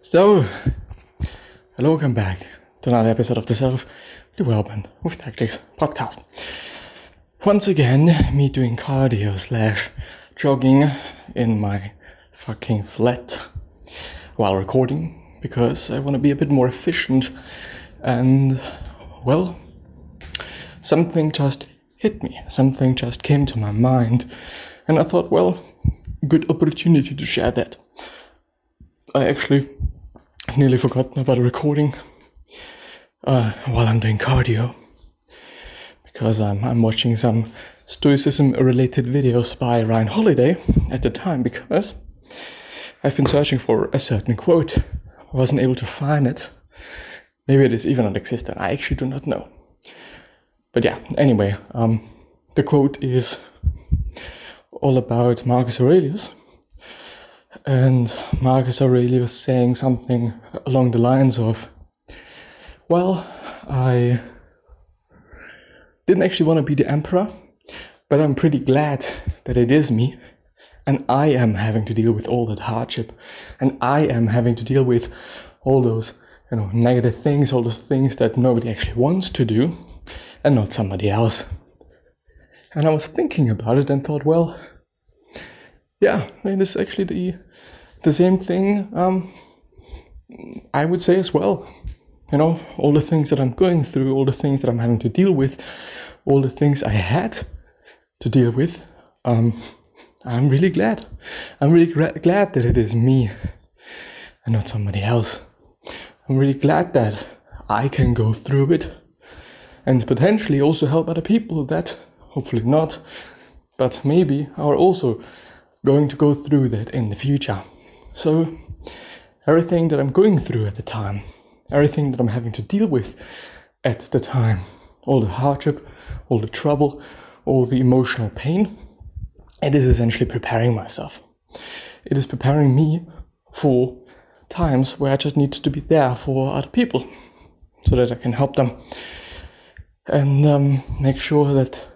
So, hello, welcome back to another episode of the Self-Development with Tactics podcast. Once again, me doing cardio / jogging in my fucking flat while recording because I want to be a bit more efficient and, well, something just hit me, something just came to my mind and I thought, well, good opportunity to share that. I actually nearly forgotten about recording while I'm doing cardio because I'm watching some stoicism related videos by Ryan Holiday at the time because I've been searching for a certain quote. I wasn't able to find it. Maybe it is even non-existent. I actually do not know. But yeah, anyway, the quote is all about Marcus Aurelius. And Marcus Aurelius saying something along the lines of, well, I didn't actually want to be the emperor, but I'm pretty glad that it is me, and I am having to deal with all that hardship, and I am having to deal with all those, negative things, all those things that nobody actually wants to do, and not somebody else. And I was thinking about it and thought, well, yeah, this is actually the same thing I would say as well. All the things that I'm going through, all the things that I'm having to deal with, all the things I had to deal with, I'm really glad. I'm really glad that it is me and not somebody else. I'm really glad that I can go through it and potentially also help other people that, hopefully not, but maybe are also going to go through that in the future. So everything that I'm going through at the time, everything that I'm having to deal with at the time, all the hardship, all the trouble, all the emotional pain, it is essentially preparing myself. It is preparing me for times where I just need to be there for other people so that I can help them and make sure that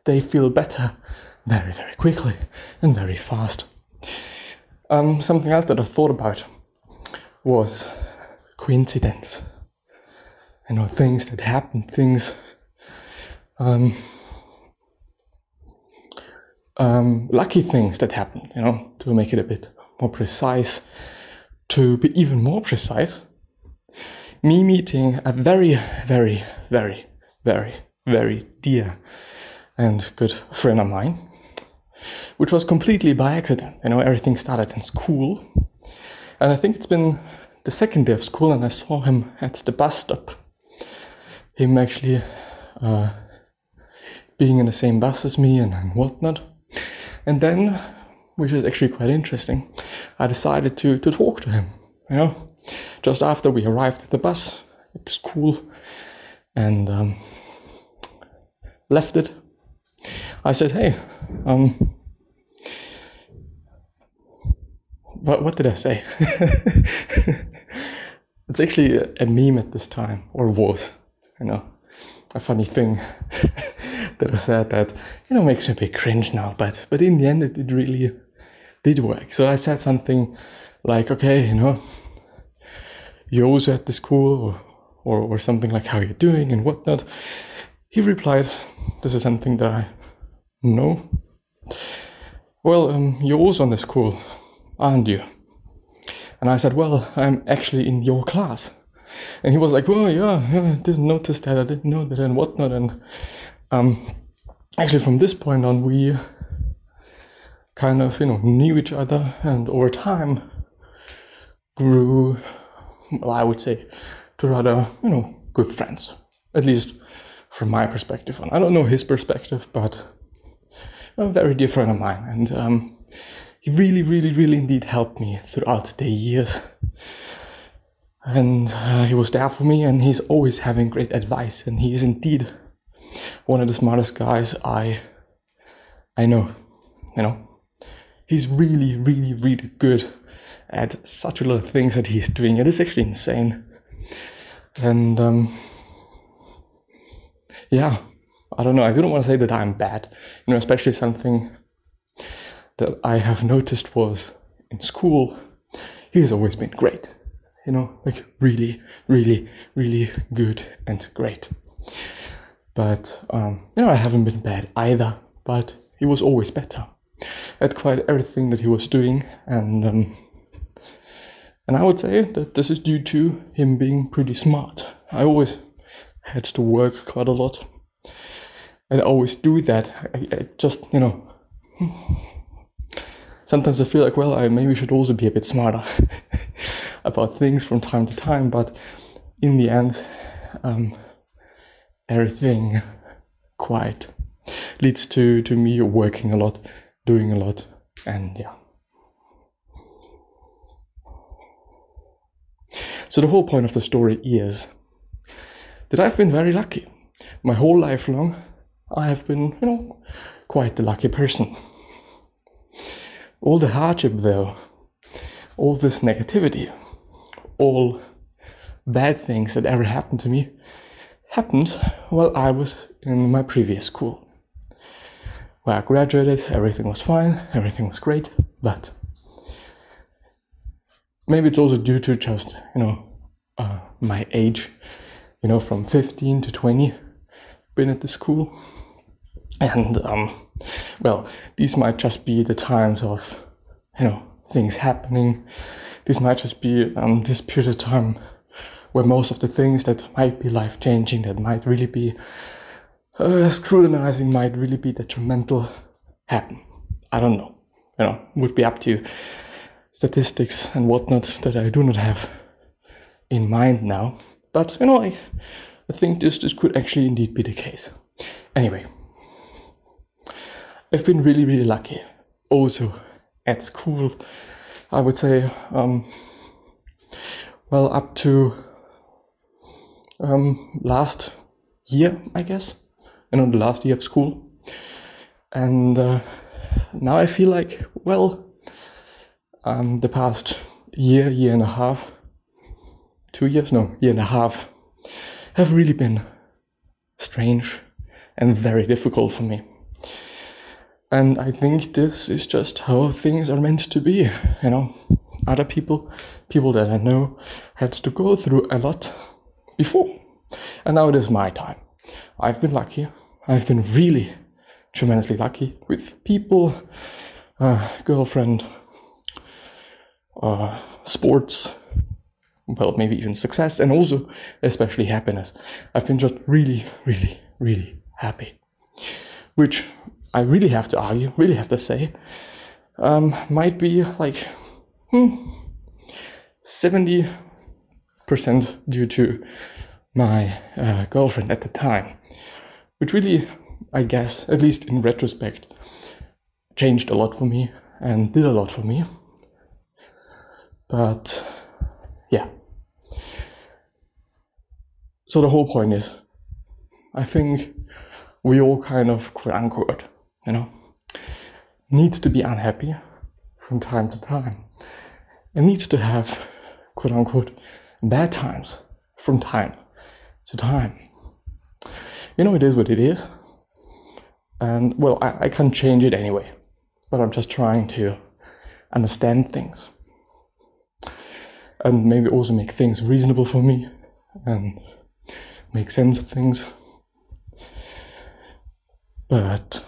they feel better very, very quickly and very fast. Something else that I thought about was coincidence. Things that happen, things lucky things that happen, to make it a bit more precise. To be even more precise, me meeting a very, very, very, very, very dear and good friend of mine, which was completely by accident. Everything started in school. And I think it's been the second day of school and I saw him at the bus stop. Him actually being in the same bus as me and whatnot. And then, which is actually quite interesting, I decided to talk to him, just after we arrived at the bus at school and left it. I said, hey, what did I say? It's actually a meme at this time, or was, a funny thing that I said that, makes me a bit cringe now, but in the end it really did work. So I said something like, okay, you're also at the school or something like how you're doing and whatnot. He replied, this is something that I know. Well, you're also on the school, aren't you? And I said, well, I'm actually in your class. And he was like, oh yeah, I didn't notice that, I didn't know that and whatnot. And actually from this point on, we kind of, knew each other and over time grew, well, I would say, to rather, good friends. At least from my perspective. And I don't know his perspective, but a very dear friend of mine. And he really, really, really indeed helped me throughout the years. And he was there for me and he's always having great advice. And he is indeed one of the smartest guys I know, He's really, really, really good at such a lot of things that he's doing. It is actually insane. And yeah, I don't know. I didn't want to say that I'm bad, especially something that I have noticed was in school. He's always been great. like really, really, really good and great. But, I haven't been bad either, but he was always better at quite everything that he was doing. And I would say that this is due to him being pretty smart. I always had to work quite a lot. And I always do that. I just, sometimes I feel like, well, I maybe should also be a bit smarter about things from time to time. But in the end, everything quite leads to me working a lot, doing a lot, and yeah. So the whole point of the story is that I've been very lucky. My whole life long, I have been, quite the lucky person. All the hardship though, all this negativity, all bad things that ever happened to me happened while I was in my previous school. Where I graduated, everything was fine, everything was great, but maybe it's also due to just, my age, from 15 to 20, been at the school. And, these might just be the times of, things happening. This might just be this period of time where most of the things that might be life-changing, that might really be scrutinizing, might really be detrimental, happen. I don't know. Would be up to statistics and whatnot that I do not have in mind now. But, I think this could actually indeed be the case. Anyway, I've been really, really lucky. Also, at school, I would say, up to last year, I guess, the last year of school. And now I feel like, the past year and a half, 2 years, year and a half, have really been strange and very difficult for me. And I think this is just how things are meant to be, Other people that I know, had to go through a lot before. And now it is my time. I've been lucky. I've been really tremendously lucky with people, girlfriend, sports, maybe even success, and also especially happiness. I've been just really, really, really happy. Which I really have to argue, really have to say, might be like 70% due to my girlfriend at the time, which really, I guess, at least in retrospect, changed a lot for me and did a lot for me. But yeah. So the whole point is, I think we all kind of, quote unquote, need to be unhappy from time to time, and need to have, quote unquote, bad times from time to time. It is what it is. And I can't change it anyway, but I'm just trying to understand things and maybe also make things reasonable for me and make sense of things. But,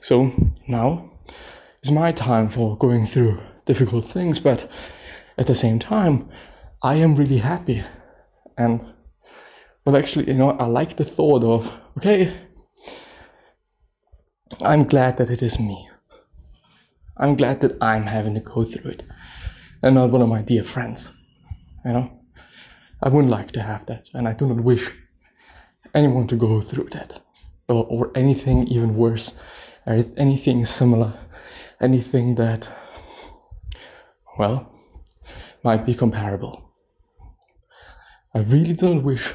so now is my time for going through difficult things, but at the same time, I am really happy. And, actually, I like the thought of, okay, I'm glad that it is me. I'm glad that I'm having to go through it and not one of my dear friends. I wouldn't like to have that, and I do not wish anyone to go through that. Or anything even worse, or anything similar, anything that, might be comparable. I really don't wish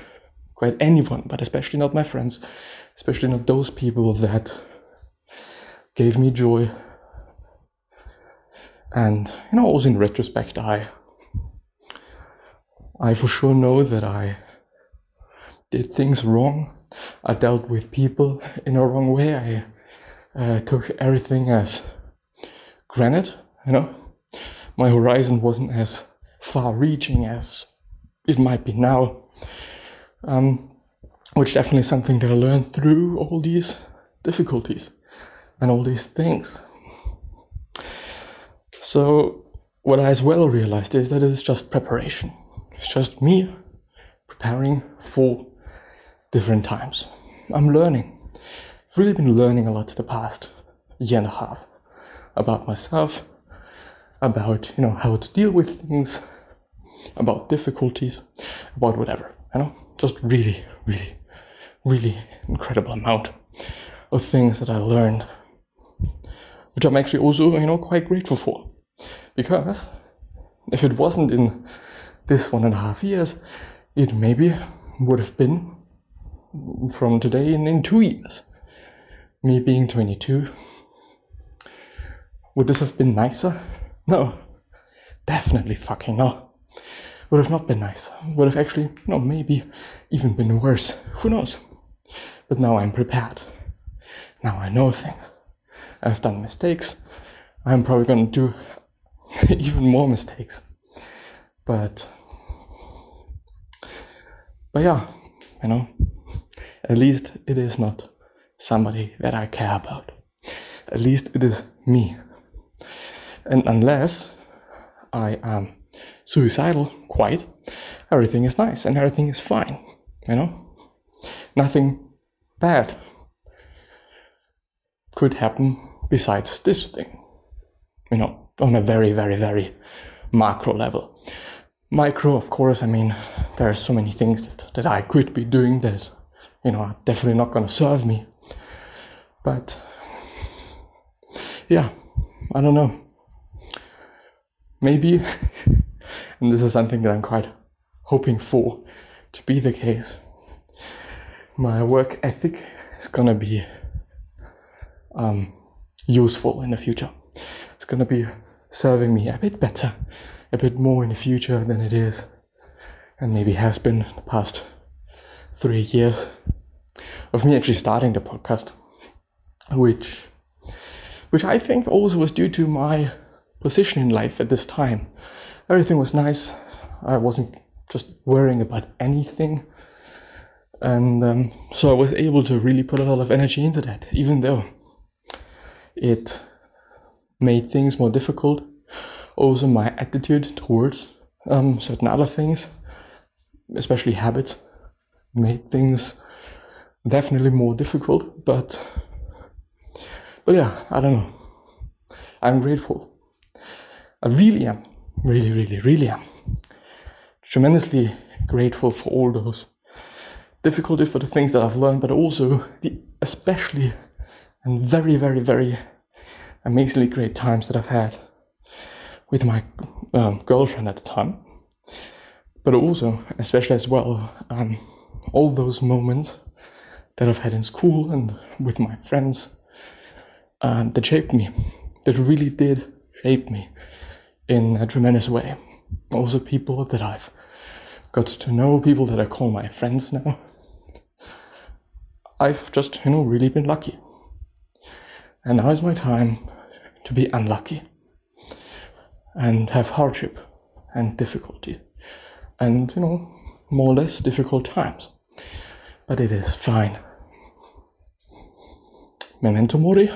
quite anyone, but especially not my friends, especially not those people that gave me joy. And, also in retrospect, I for sure know that I did things wrong. I dealt with people in a wrong way. I took everything as granted, My horizon wasn't as far-reaching as it might be now, which definitely is something that I learned through all these difficulties and all these things. So what I as well realized is that it is just preparation. It's just me preparing for different times. I'm learning. I've really been learning a lot the past year and a half about myself, about, how to deal with things, about difficulties, about whatever, just really, really, really incredible amount of things that I learned, which I'm actually also, quite grateful for, because if it wasn't in this 1.5 years, it maybe would have been from today in 2 years. Me being 22. Would this have been nicer? No. Definitely fucking no. Would have not been nicer. Would have actually, maybe even been worse. Who knows? But now I'm prepared. Now I know things. I've done mistakes. I'm probably gonna do even more mistakes. But yeah, at least it is not somebody that I care about. At least it is me. And unless I am suicidal, everything is nice and everything is fine, Nothing bad could happen besides this thing, on a very, very, very macro level. Micro, of course, there are so many things that I could be doing that, are definitely not going to serve me. But, yeah, I don't know. Maybe, and this is something that I'm quite hoping for to be the case, my work ethic is going to be useful in the future. It's going to be serving me a bit better, a bit more in the future than it is, and maybe has been the past 3 years of me actually starting the podcast, which I think also was due to my position in life at this time. Everything was nice. I wasn't just worrying about anything, and so I was able to really put a lot of energy into that, even though it made things more difficult. Also, my attitude towards certain other things, especially habits, made things definitely more difficult. But yeah, I don't know. I'm grateful. I really am. Really, really, really am. Tremendously grateful for all those difficulties, for the things that I've learned, but also the especially and very, very, very amazingly great times that I've had with my girlfriend at the time. But also, especially as well, all those moments that I've had in school and with my friends that shaped me, that really did shape me in a tremendous way. Also people that I've got to know, people that I call my friends now. I've just, really been lucky. And now is my time to be unlucky and have hardship and difficulty and, more or less difficult times. But it is fine. Memento mori.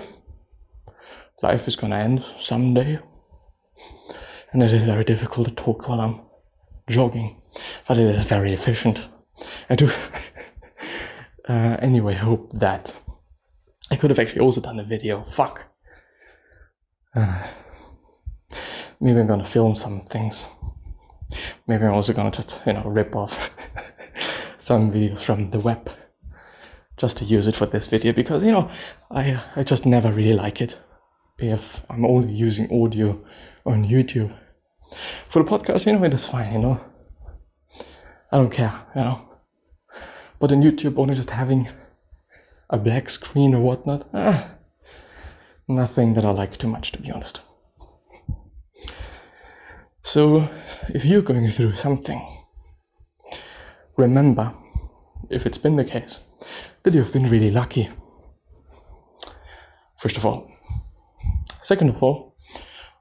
Life is gonna end someday. And it is very difficult to talk while I'm jogging, but it is very efficient. I do anyway hope that I could have actually also done a video. Maybe I'm gonna film some things. Maybe I'm also gonna just, rip off some videos from the web just to use it for this video, because, I just never really like it if I'm only using audio on YouTube. For the podcast, it is fine, I don't care, But on YouTube, only just having a black screen or whatnot, nothing that I like too much, to be honest. So, if you're going through something, remember, if it's been the case, that you've been really lucky. First of all. Second of all,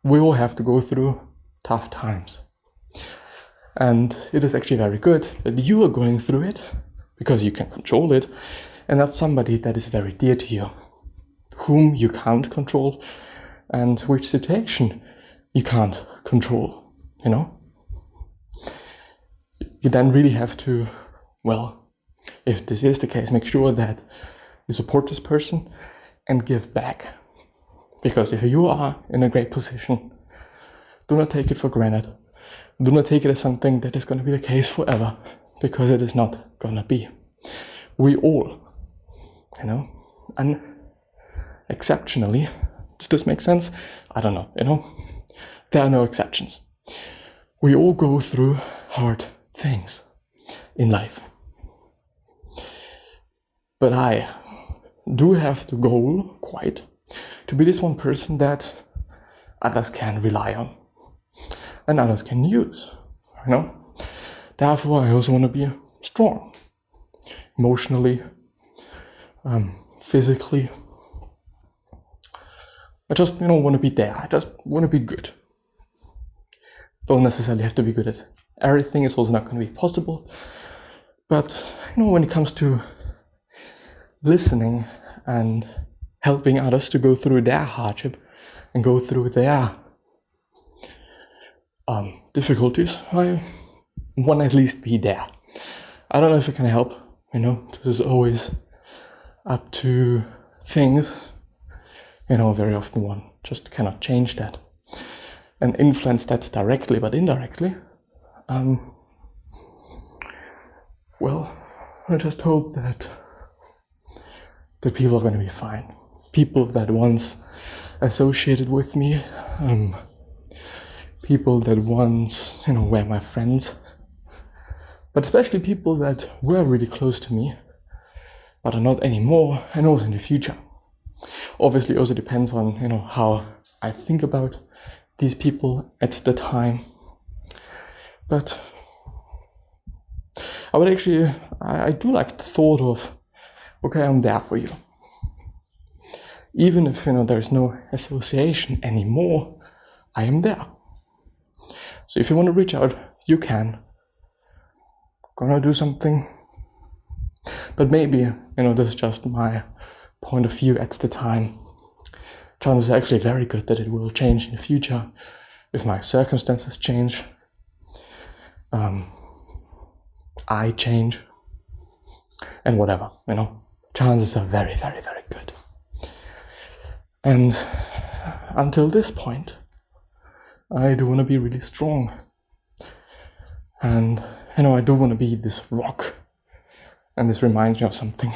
we all have to go through tough times. And it is actually very good that you are going through it because you can control it, and that's somebody that is very dear to you, whom you can't control, and which situation you can't control, you know? You then really have to, well, if this is the case, make sure that you support this person and give back. Because if you are in a great position, do not take it for granted. Do not take it as something that is going to be the case forever, because it is not going to be. We all, you know, and exceptionally, does this make sense? I don't know, you know, there are no exceptions. We all go through hard things in life. But I do have the goal, quite, to be this one person that others can rely on and others can use, you know. Therefore, I also want to be strong, emotionally, physically. I just, you know, want to be there. I just want to be good. Don't necessarily have to be good at everything. It's also not going to be possible. But, you know, when it comes to listening and helping others to go through their hardship and go through their difficulties, I want to at least be there. I don't know if I can help, you know, this is always up to things, you know, very often one just cannot change that and influence that directly, but indirectly. Well, I just hope that people are going to be fine. People that once associated with me, people that once, you know, were my friends, but especially people that were really close to me, but are not anymore, and also in the future. Obviously, also depends on, you know, how I think about these people at the time. But I would actually, I do like the thought of, okay, I'm there for you. Even if, you know, there's no association anymore, I am there. So if you want to reach out, you can. Gonna do something. But maybe, you know, this is just my point of view at the time. Chances are actually very good that it will change in the future if my circumstances change. I change. And whatever, you know. Chances are very, very, very good. And until this point, I do want to be really strong. And, you know, I do want to be this rock. And this reminds me of something.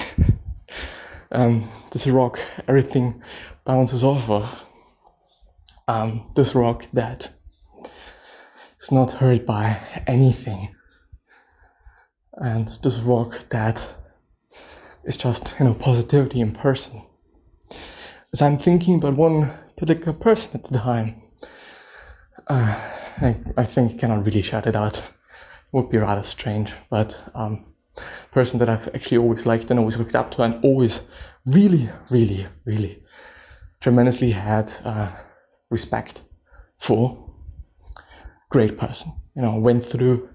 This rock, everything bounces off of. This rock that is not hurt by anything. And this rock that is just, you know, positivity in person. As I'm thinking about one particular person at the time, I think I cannot really shout it out. It would be rather strange, but person that I've actually always liked and always looked up to and always really, really, really tremendously had respect for. Great person, you know, went through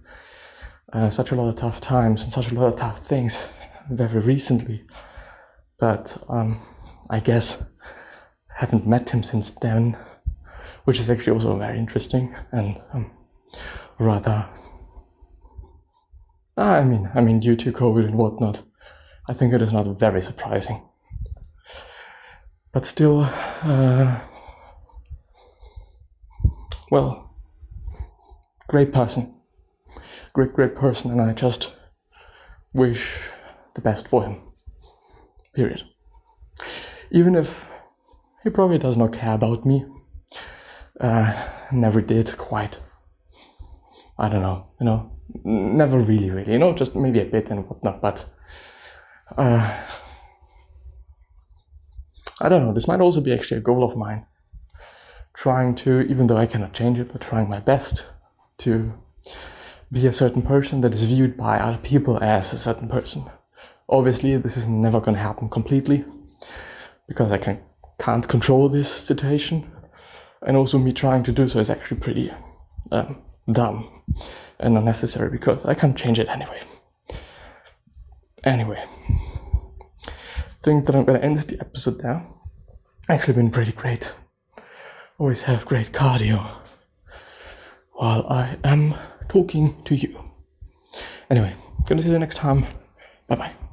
such a lot of tough times and such a lot of tough things very recently, but I guess haven't met him since then, which is actually also very interesting and rather, I mean, due to COVID and whatnot, I think it is not very surprising. But still, well, great person, great person, and I just wish the best for him, period. Even if he probably does not care about me, never did quite, I don't know, you know, never really, you know, just maybe a bit and whatnot, but I don't know, this might also be actually a goal of mine, trying to, even though I cannot change it, but trying my best to be a certain person that is viewed by other people as a certain person. Obviously, this is never going to happen completely, because I can't control this situation, and also me trying to do so is actually pretty dumb and unnecessary because I can't change it anyway. Anyway, think that I'm gonna end the episode there. Actually been pretty great. Always have great cardio while I am talking to you. Anyway, gonna see you next time. Bye bye.